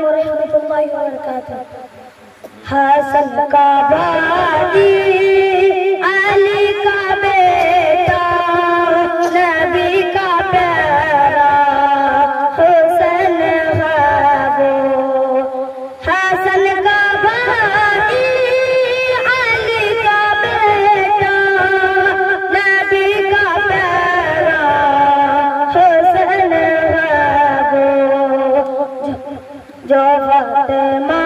علیکم ورحمۃ اللہ وبرکاتہ۔ حسن کا بھائی علی کا بیٹا نبی کا پیارا حسن ہے وہ۔ حسن کا بھائی علی کا بیٹا نبی کا پیارا حسن ہے وہ، جو فاطمہ